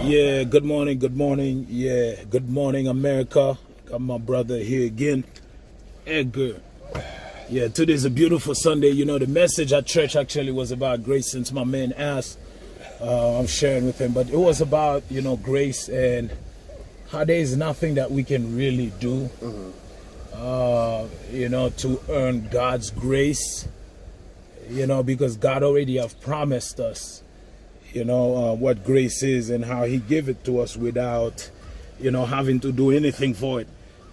Yeah, good morning, good morning. Yeah, good morning, America. Got my brother here again, Edgar. Yeah, today's a beautiful Sunday. You know, the message at church actually was about grace, since my man asked. I'm sharing with him, but it was about, you know, grace and how there is nothing that we can really do, you know, to earn God's grace, you know, because God already have promised us, you know, what grace is and how he gave it to us without, you know, having to do anything for it,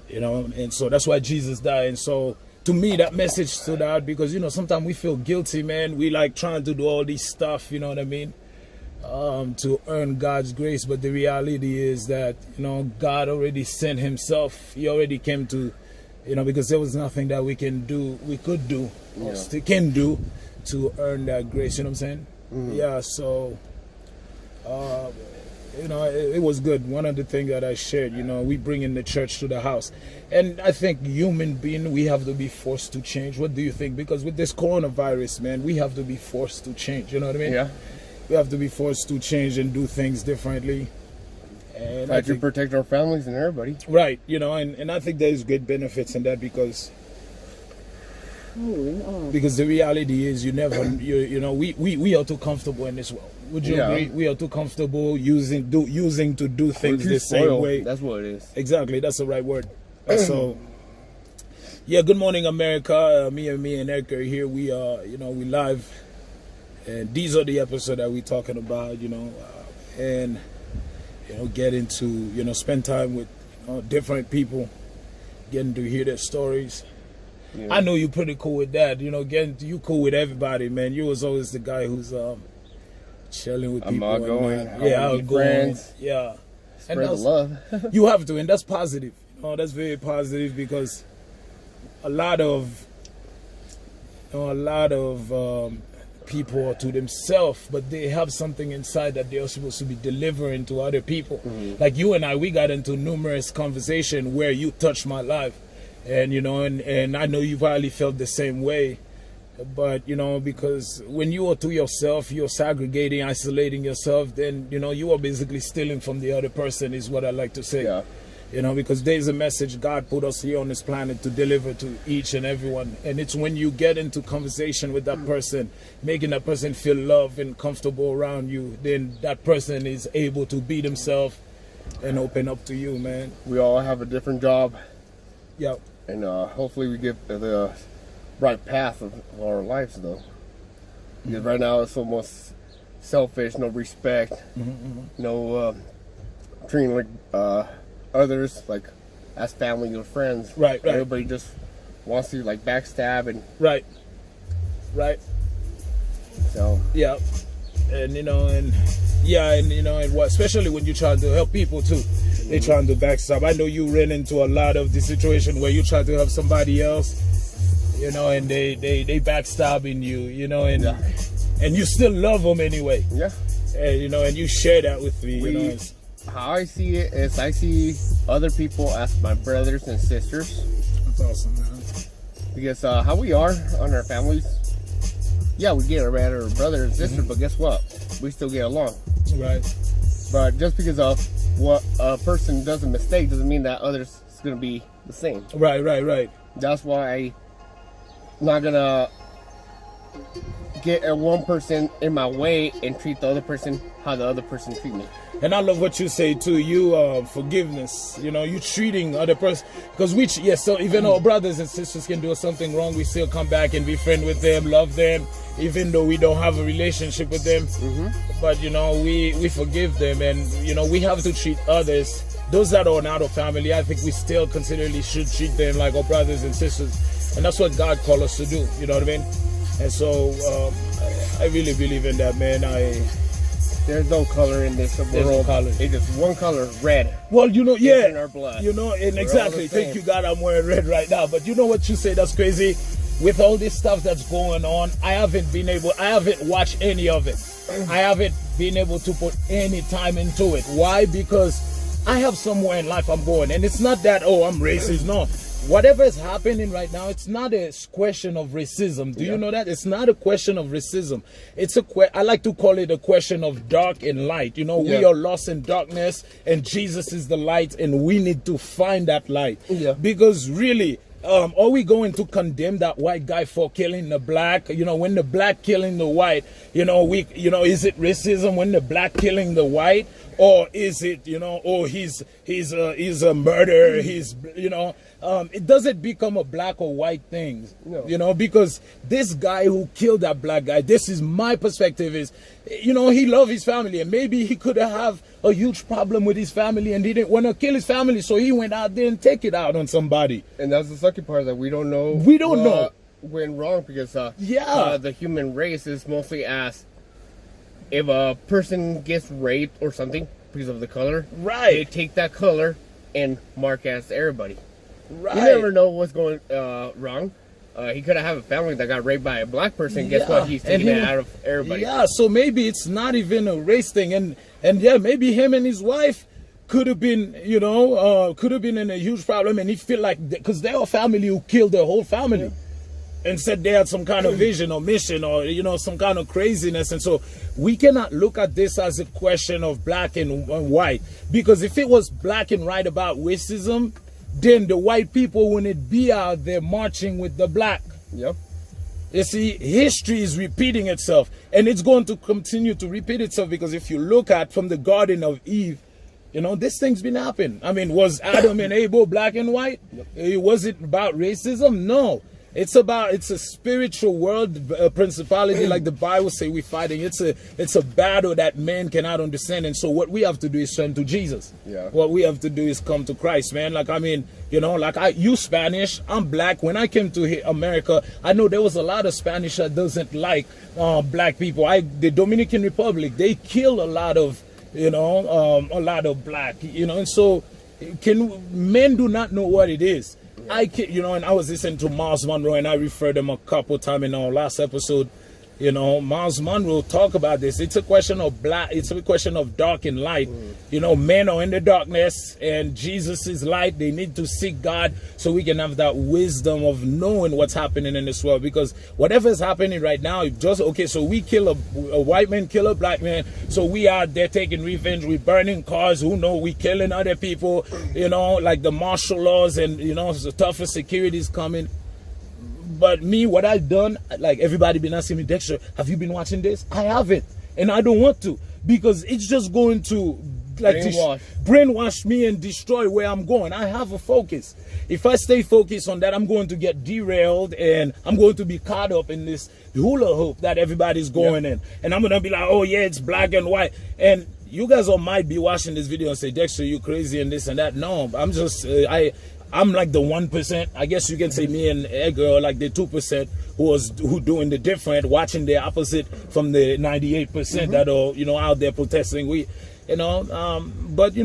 you know. And so that's why Jesus died. And so to me, that message stood out because, you know, sometimes we feel guilty, man. We like trying to do all this stuff, you know what I mean, to earn God's grace. But the reality is that, you know, God already sent himself. He already came to, you know, because there was nothing that we could do, or still can do to earn that grace, you know what I'm saying? Yeah, so you know, it was good. One of the things that I shared, you know, we bring in the church to the house, and I think human being, we have to be forced to change. What do you think? Because with this coronavirus, man, we have to be forced to change, you know what I mean? Yeah, we have to be forced to change and do things differently, and I to protect our families and everybody, right? You know, and I think there's good benefits in that, because the reality is you know, we are too comfortable in this world. Would you agree? We are too comfortable using to do things the same way. That's what it is. Exactly, that's the right word. So yeah, good morning, America. Me and Eric are here. We are, you know, we live, and these are the episodes that we're talking about, you know, and you know, getting to, you know, spend time with, you know, different people, getting to hear their stories. Yeah. I know you're pretty cool with that, you know. You cool with everybody, man. You was always the guy who's chilling with people. I'm outgoing. Outgoing. Friends. Yeah. Spread the love. You have to, and that's positive. You know, that's very positive, because a lot of people are to themselves, but they have something inside that they are supposed to be delivering to other people. Like you and I, we got into numerous conversations where you touched my life. And, you know, and I know you probably felt the same way, but, you know, because when you are to yourself, you're segregating, isolating yourself, then, you know, you are basically stealing from the other person, is what I like to say. Yeah. You know, because there's a message God put us here on this planet to deliver to each and everyone. And it's when you get into conversation with that person, making that person feel loved and comfortable around you, then that person is able to be themselves and open up to you, man. We all have a different job. Yeah. And hopefully we get the right path of our lives, though. Because right now it's almost selfish, no respect, no treating like others like as family or friends. Right. Everybody just wants to like backstab and right. So yeah, and you know, and you know, and what, especially when you're trying to help people too. They trying to backstab. I know you ran into a lot of the situation where you try to help somebody else, you know, and they backstabbing you, you know, and you still love them anyway. Yeah. And you know, and you share that with me. You know, how I see it is, I see other people as my brothers and sisters. That's awesome, man. Because how we are on our families, yeah, we get mad at our brother and sister, but guess what? We still get along. Right. But just because of what a person does a mistake doesn't mean that others is going to be the same. Right. That's why I'm not going to get one person in my way and treat the other person how the other person treat me. And I love what you say too. You forgiveness. You know, you treating other person, because so even our brothers and sisters can do something wrong, we still come back and be friends with them, love them, even though we don't have a relationship with them. But you know, we forgive them, and you know, we have to treat others, those that are not our family. I think we still considerably should treat them like our brothers and sisters, and that's what God called us to do. You know what I mean? And so I really believe in that, man. There's no color in this world. No color. It's just one color, red. Well, you know, it's in our blood. You know, and exactly. Thank you, God. I'm wearing red right now. But you know what you say? That's crazy. With all this stuff that's going on, I haven't watched any of it. I haven't been able to put any time into it. Why? Because I have somewhere in life I'm going, and it's not that, oh, I'm racist. No, whatever is happening right now, it's not a question of racism. Do you know that? It's not a question of racism. It's I like to call it a question of dark and light. You know, we are lost in darkness, and Jesus is the light, and we need to find that light. Because really, are we going to condemn that white guy for killing the black? You know, when the black killing the white, is it racism when the black killing the white? Or is it, he's a murderer, it doesn't become a black or white thing, because this guy who killed that black guy, this is my perspective, is, he loved his family, and maybe he could have a huge problem with his family and he didn't want to kill his family, so he went out there and take it out on somebody. And that's the second part, that we don't know. We don't know. Went wrong, because the human race is mostly asked, if a person gets raped or something because of the color, they take that color and mark as everybody. You never know what's going wrong. He could have a family that got raped by a black person. Guess what? He's taking it out of everybody. Yeah, so maybe it's not even a race thing. And maybe him and his wife could have been, could have been in a huge problem. And he feel like, because they're a family who killed their whole family. And said they had some kind of vision or mission or, some kind of craziness. And so we cannot look at this as a question of black and white. Because if it was black and white about racism, then the white people wouldn't be out there marching with the black. You see, history is repeating itself. And it's going to continue to repeat itself, because if you look at from the Garden of Eve, this thing's been happening. I mean, was Adam and Abel black and white? Was it about racism? No. It's a spiritual world, principality, like the Bible say we're fighting. It's a battle that man cannot understand. And so what we have to do is turn to Jesus. What we have to do is come to Christ, man. Like, I mean, you Spanish, I'm black. When I came to America, I know there was a lot of Spanish that doesn't like black people. The Dominican Republic, they kill a lot of, black, and so men do not know what it is. And I was listening to Miles Monroe, and I referred him a couple times in our last episode. Miles Monroe talk about this. It's a question of black. It's a question of dark and light. Men are in the darkness, and Jesus is light. They need to seek God so we can have that wisdom of knowing what's happening in this world. Because whatever is happening right now, so we kill a white man, kill a black man. So we are there taking revenge. We're burning cars. Who know? We killing other people. Like the martial laws, and the tougher security is coming. But me, what I've done, like everybody been asking me, Dexter, have you been watching this? I haven't. And I don't want to, because it's just going to brainwash me and destroy where I'm going. I have a focus. If I stay focused on that, I'm going to get derailed, and I'm going to be caught up in this hula hoop that everybody's going in. And I'm going to be like, oh yeah, it's black and white. And you guys all might be watching this video and say, Dexter, you crazy and this and that. No, I'm just, I'm like the 1%. I guess you can say me and Edgar are like the 2% who doing the different, watching the opposite from the 98% that are, out there protesting. But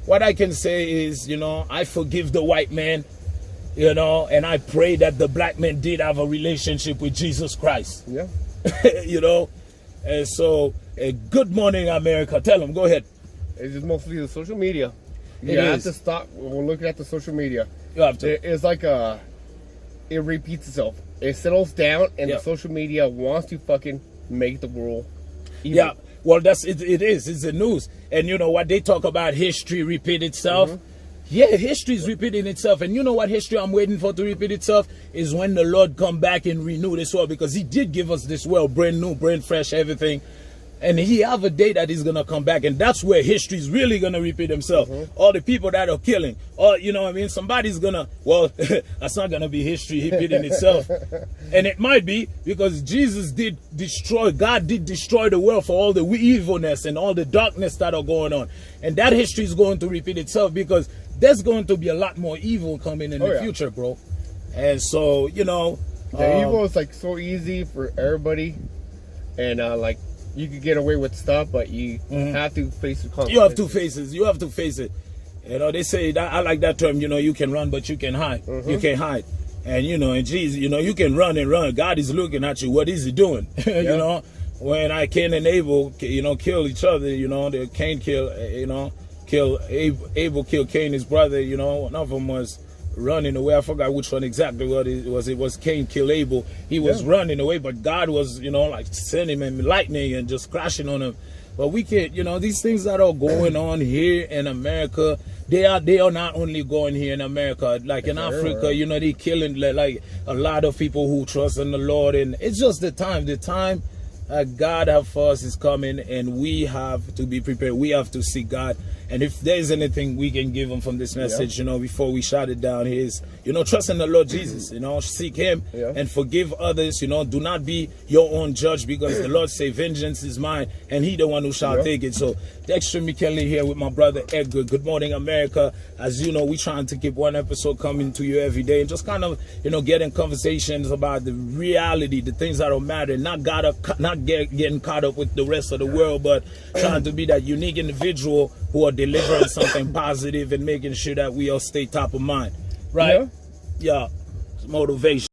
what I can say is, I forgive the white man, and I pray that the black man did have a relationship with Jesus Christ. And so, good morning, America. Tell them, go ahead. It's just mostly the social media. You have to stop when looking at the social media. You have to. It's like it repeats itself. It settles down, and the social media wants to fucking make the world evil. Yeah, well, that's it. It is. It's the news, and you know what they talk about? History repeat itself. Yeah, history is repeating itself, and you know what history I'm waiting for to repeat itself is when the Lord come back and renew this world, because He did give us this world brand new, brand fresh, everything. And He have a day that He's going to come back. And that's where history is really going to repeat himself. All the people that are killing. Or, you know what I mean? Somebody's going to, well, that's not going to be history repeating itself. And it might be because Jesus did destroy, God did destroy the world for all the evilness and all the darkness that are going on. And that history is going to repeat itself, because there's going to be a lot more evil coming in the future, bro. And so, you know. The evil is like so easy for everybody. And like, you could get away with stuff, but you have to face the consequences. You have to face it. You have to face it. You know, they say that, I like that term, you know, you can run, but you can hide. You can't hide. And, you know, and Jesus, you know, you can run and run. God is looking at you. What is He doing? You know, when Cain and Abel, you know, kill each other, you know, Cain kill, you know, Abel killed Cain, his brother, you know, one of them was running away. I forgot which one exactly what it was. It was Cain kill Abel. He was running away, but God was, you know, like sending him lightning and just crashing on him. But we can't, you know, these things that are going on here in America, they are not only going here in America. Like in Africa, you know, they killing like a lot of people who trust in the Lord, and it's just the time. The time God have for us is coming, and we have to be prepared. We have to seek God. And if there's anything we can give them from this message, you know, before we shut it down, is, you know, trust in the Lord Jesus, you know, seek him and forgive others, you know, do not be your own judge, because the Lord say, vengeance is mine, and he the one who shall take it. So, Dexter McKinley here with my brother Edgar. Good morning, America. As you know, we trying to keep one episode coming to you every day, and just kind of, you know, getting conversations about the reality, the things that don't matter, not getting caught up with the rest of the world, but trying to be that unique individual who are delivering something positive and making sure that we all stay top of mind. Right? Yeah. Motivation.